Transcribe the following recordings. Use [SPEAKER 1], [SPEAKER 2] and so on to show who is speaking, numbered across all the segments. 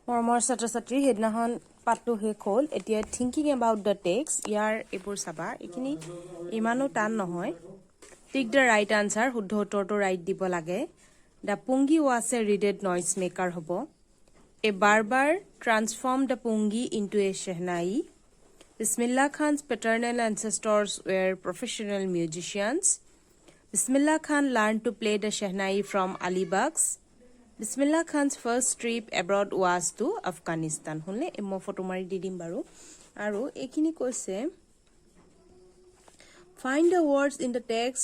[SPEAKER 1] More ছাত্ৰ-ছাত্ৰী হেদিনাখন পাঠটো শেষ হ'ল এতিয়া থিংকিং এবাউট দ্য টেক্সট ইয়াৰ এইবোৰ চাবা এইখিনি ইমানো টান নহয় টিক দ্য ৰাইট আনসাৰ শুদ্ধ উত্তৰটো ৰাইট দিব লাগে the pungi was a reeded noise maker হ'ব a barber transform the pungi into a shehnai Bismillah Khan's paternal ancestors were professional musicians Bismillah Khan learned to play the shehnai from Alibaks Bismillah Khan's first trip abroad was to Afghanistan. Honle emo photo mari didim baru. Aru ekini koise find the words in the text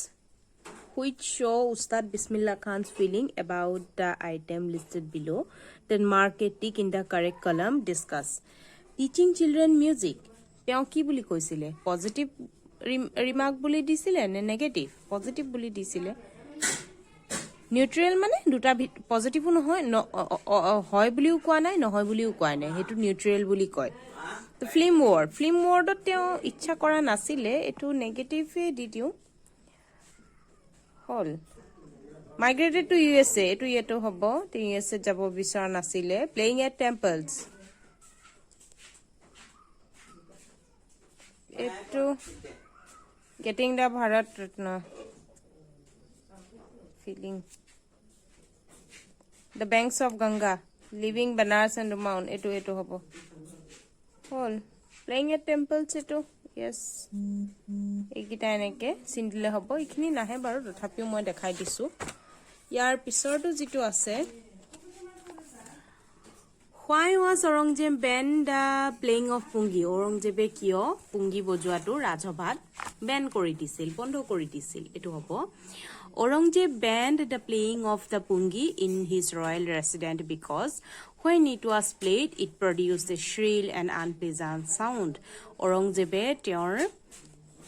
[SPEAKER 1] which show Ustad Bismillah Khan's feeling about the item listed below. Then mark a tick in the correct column. Discuss. Teaching children music. Teo ki buli koisile? Positive remark buli disile ne negative? Positive buli disile. Neutral মানে দুটা পজিটিভো নহয় হয় বুলিও কোৱা নাই নহয় বুলিও কোৱা নাই হেতু নিউট্ৰেল বুলি কয় তো ফিল্ম ৱৰ্ডত তেওঁ ইচ্ছা কৰা নাছিলে এটো নেগেটিভে দি দিও হল মাইগ্ৰেটেড টু ইউএসএ এটো ইয়েটো হ'ব তে ইউএসএ যাব বিচৰা নাছিলে প্লেইং এট টেম্পলস এটো getting the Bharat Ratna feeling the banks of Ganga living Banaras and Mount eto hobo hol playing at temples eto yes ekita eneke sindile hobo ikhini nahe baru tothapiu moi dekhai disu yar pisor to jitu ase why was Aurangzeb banned the playing of pungi Aurangzebe kiyo pungi bojuatu rajabhat ban kori disil bondo kori disil eto hobo Aurangzeb banned the playing of the pungi in his royal residence because when it was played, it produced a shrill and unpleasant sound. Aurangzebe তেওঁৰ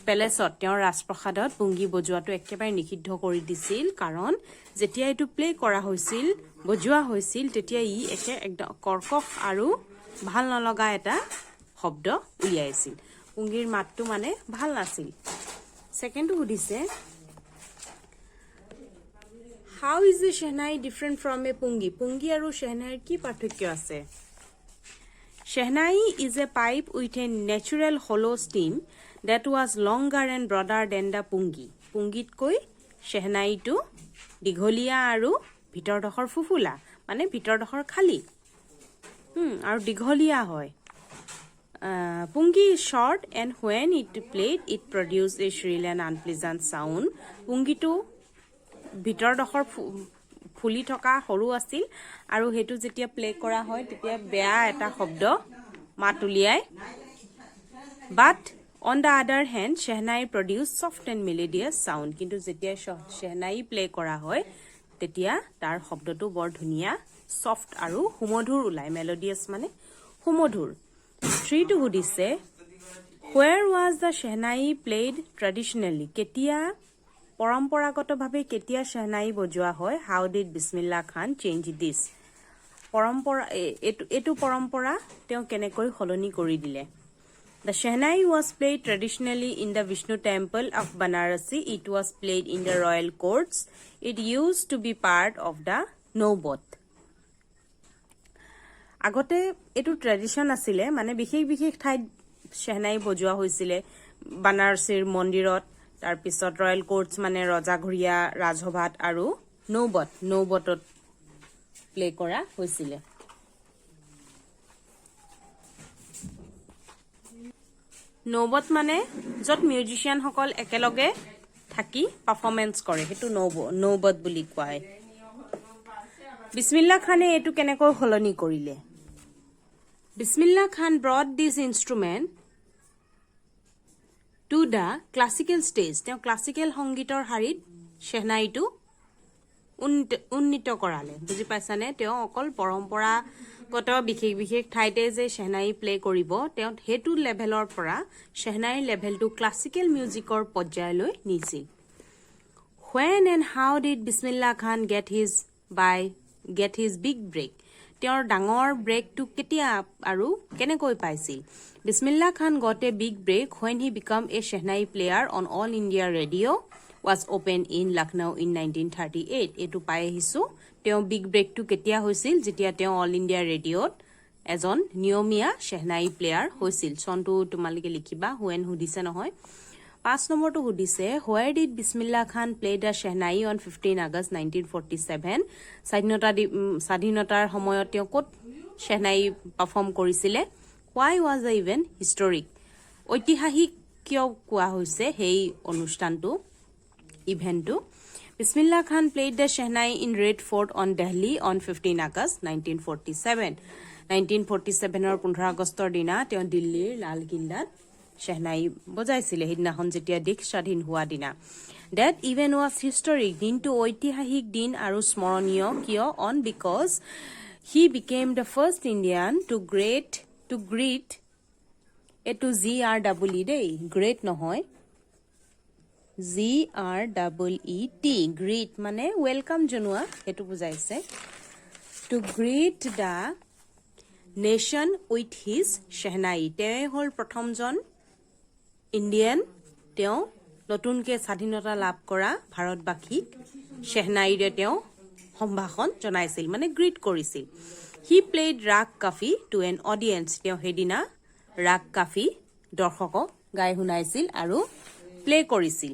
[SPEAKER 1] পেলেছত তেওঁৰ ৰাজপ্ৰসাদত পুংগি বজোৱাটো একেবাৰে নিষিদ্ধ কৰি দিছিল কাৰণ যেতিয়া এটো play কৰা হৈছিল বজোৱা হৈছিল তেতিয়া ই একদম কৰ্কশ আৰু ভাল নলগা এটা শব্দ উলিয়াইছিল পুংগিৰ মাতটো মানে ভাল নাছিল সেকেন্ডটো সুধিছে How is the shehnai different from a pungi? Pungi aru shehnai ki parthokyo ase? Shehnai is a pipe with a natural hollow stem that was longer and broader than the pungi. Pungit koi shehnai to digholia aru bhitor dokhor fufula. Mane bhitor dokhor khali. Aru digholia hoy. Pungi is short and when it played, it produced a shrill and unpleasant sound. Pungi to ভিতৰ ডখৰ ফুলি থকা হৰু আছিল আৰু হেতু যেতিয়া play কৰা হয় তেতিয়া বেয়া এটা শব্দ মাতুলিয়াই but on the other hand shehnai produce soft and melodious sound কিন্তু যেতিয়া shehnai প্লে কৰা হয় তেতিয়া তাৰ শব্দটো বৰ ধুনিয়া soft আৰু সুমধুৰ উলাই melodious মানে সুমধুৰ 3 to সুধিছে where was the shehnai played traditionally কেতিয়া পৰম্পৰাগতভাৱে কেতিয়া shehnai বজোৱা হয় how did Bismillah Khan change this পৰম্পৰা এটো পৰম্পৰা তেওঁ কেনেকৈ হলনি কৰি দিলে The shehnai was played traditionally in the Vishnu temple of Banarasi it was played in the royal courts it used to be part of the নৌবত আগতে এটো tradition আছিল মানে বিশেষ ঠাইত shehnai বজোৱা হৈছিল বানাৰসীৰ মন্দিৰত তাৰ পিছত ৰয়্যাল কোৰ্টছ মানে ৰজাঘৰিয়া ৰাজসভাত আৰু নৌবতত প্লে কৰা হৈছিল নৌবত মানে যত মিউজিশিয়ান সকল একেলগে থাকি পাৰফৰমেন্স কৰে হেতু নৌবত বুলি কয় বিসমিল্লাহ খানে এটু কেনেকৈ হলনি কৰিলে বিসমিল্লাহ খান brought this instrument to the classical stage তেওঁ ক্লাসিক্যাল সংগীতৰ হাৰিত shehnaiটো উন্নীত কৰালে বুজি পাইছানে তেওঁ অকল পৰম্পৰাগত বিশেষ ঠাইতে যে shehnai প্লে কৰিব তেওঁ হেতু লেভেলৰ পৰা shehnai লেভেলটো ক্লাসিক্যাল মিউজিকৰ পৰ্যায়লৈ নিছিল when and how did Bismillah Khan get his big break তেওঁৰ ডাঙৰ ব্ৰেকটো কেতিয়া আৰু কেনেকৈ পাইছিল Bismillah Khan got a big break when he became a shehnai player on All India Radio was opened in Lucknow in 1938 etu pai hisu teo big break tu ketia hoisil jetia teo All India Radio এজন নিয়মীয়া Shehnai player হৈছিল চনটো তোমালোকে লিখিবা when সুধিছে নহয় 5 নম্বৰটো সুধিছে where did Bismillah Khan play the shehnai on 15 August 1947 স্বাধীনতাৰ সময়ত তেওঁ ক'ত শেহনাই পাৰফৰ্ম কৰিছিলে why was the event historic ঐতিহাসিক কিয় কোৱা হৈছে সেই অনুষ্ঠানটো ইভেন্টটো বিছমিল্লাহ খান played the Shehnai in Red Fort on Delhi on 15 August 1947 1947 15 আগষ্টৰ দিনা তেওঁ দিল্লীৰ লাল কিল্লাত শেহনাই বজাইছিলে হিদিনাখন যেতিয়া দেশ স্বাধীন হোৱা দিনা that event was historic দিনটো ঐতিহাসিক দিন আৰু স্মৰণীয় কিয় on because he became the first Indian to greet এটো GREE দেই great নহয় GREET greet মানে ওয়েলকাম জনোৱা হেতু বুজাইছে to greet the nation with his Shehnai তেওঁ হল প্ৰথমজন ইন্ডিয়ান তেওঁ নতুনকে স্বাধীনতা লাভ কৰা ভাৰতবাসীক শেহনাইৰে তেওঁ সম্ভাষণ জনাইছিল মানে গ্ৰীট কৰিছিল he played rag kafi to an audience তেওঁ হেদিনা rag kafi দৰ্শকক গাই শুনাইছিল আৰু প্লে কৰিছিল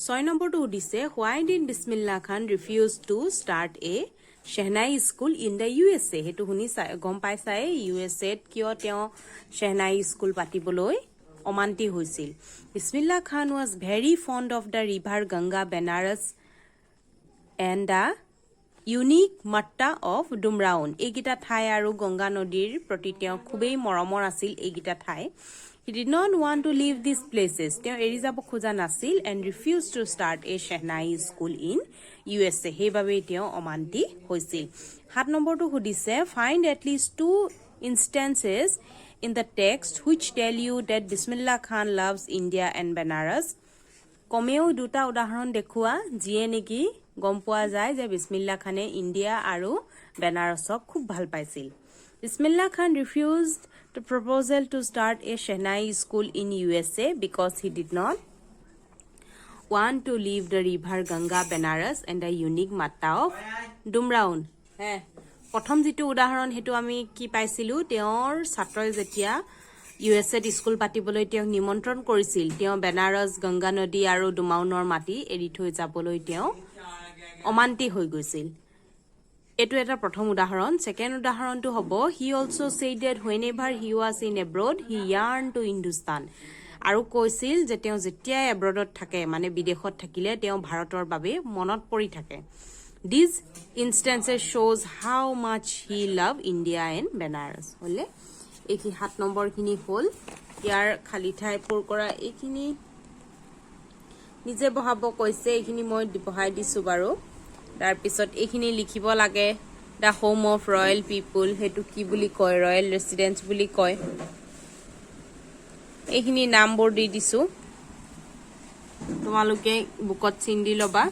[SPEAKER 1] 6 নম্বৰটো সুধিছে why did বিছমিল্লাহ Khan refuse to start a Shehnai school in the USA হেতু শুনি গম পাইছাই USA ত কিয় তেওঁ Shehnai school পাতিবলৈ অমান্তি হৈছিল বিছমিল্লাহ খান was very fond of the river Ganga Benares and the unique matta of Dumraon এইগিটা ঠাই আৰু গংগা নদীৰ প্ৰতি তেওঁ খুবেই মৰমৰ আছিল এইগিটা ঠাই he did not want to leave these places তেওঁ এৰি যাব খোজা নাছিল and refused to start a Shehnai school in USA হেইভাবে তেওঁ অমান্তি হৈছিল 7 নম্বৰটো সুধিছে find at least 2 instances in the text which tell you that Bismillah Khan loves India and Benares কমেও দুটা উদাহৰণ দেখুৱা যিয়ে নেকি গম পোৱা যায় যে বিছমিল্লাহ খানে ইন্ডিয়া আৰু বেনাৰসক খুব ভাল পাইছিল বিছমিল্লাহ খান refused the proposal to start a Shehnai school in USA because he did not want to leave the river Ganga Benares and the unique matta of Dumraon প্ৰথম যেটো উদাহৰণ হেতু আমি কি পাইছিলু তেওঁৰ ছাত্ৰই যেতিয়া USA স্কুল পাতিবলৈ তেওঁ নিমন্ত্ৰণ কৰিছিল তেওঁ বেনাৰস গংগা নদী আৰু ডুমাউনৰ মাটি এৰি থৈ যাবলৈ তেওঁ অমান্তি হৈ গৈছিল এটো এটা প্ৰথম উদাহৰণ সেকেন্ড উদাহৰণটো হ'ব he also said that whenever he was in abroad he yearned to Hindustan আৰু কৈছিল যে তেওঁ যেতিয়া abroadত থাকে মানে বিদেশত থাকিলে তেওঁ ভাৰতৰ বাবে মনত পৰি থাকে these instances shows how much he loved India and Benares হলে একি 7 নম্বৰ খিনি হল ইয়াৰ খালি ঠাই পূৰ কৰা এখিনি নিজে বহাব কৈছে এখিনি মই বহাই দিছো বাৰু তাৰ পিছত এখিনি লিখিব লাগে দা হোম অফ ৰয়েল পিপল হেতু কি বুলি কয় ৰয়েল ৰেসিডেন্স বুলি কয় এখিনি নামবোৰ দি দিছো তোমালোকে বুকত চিন দি লবা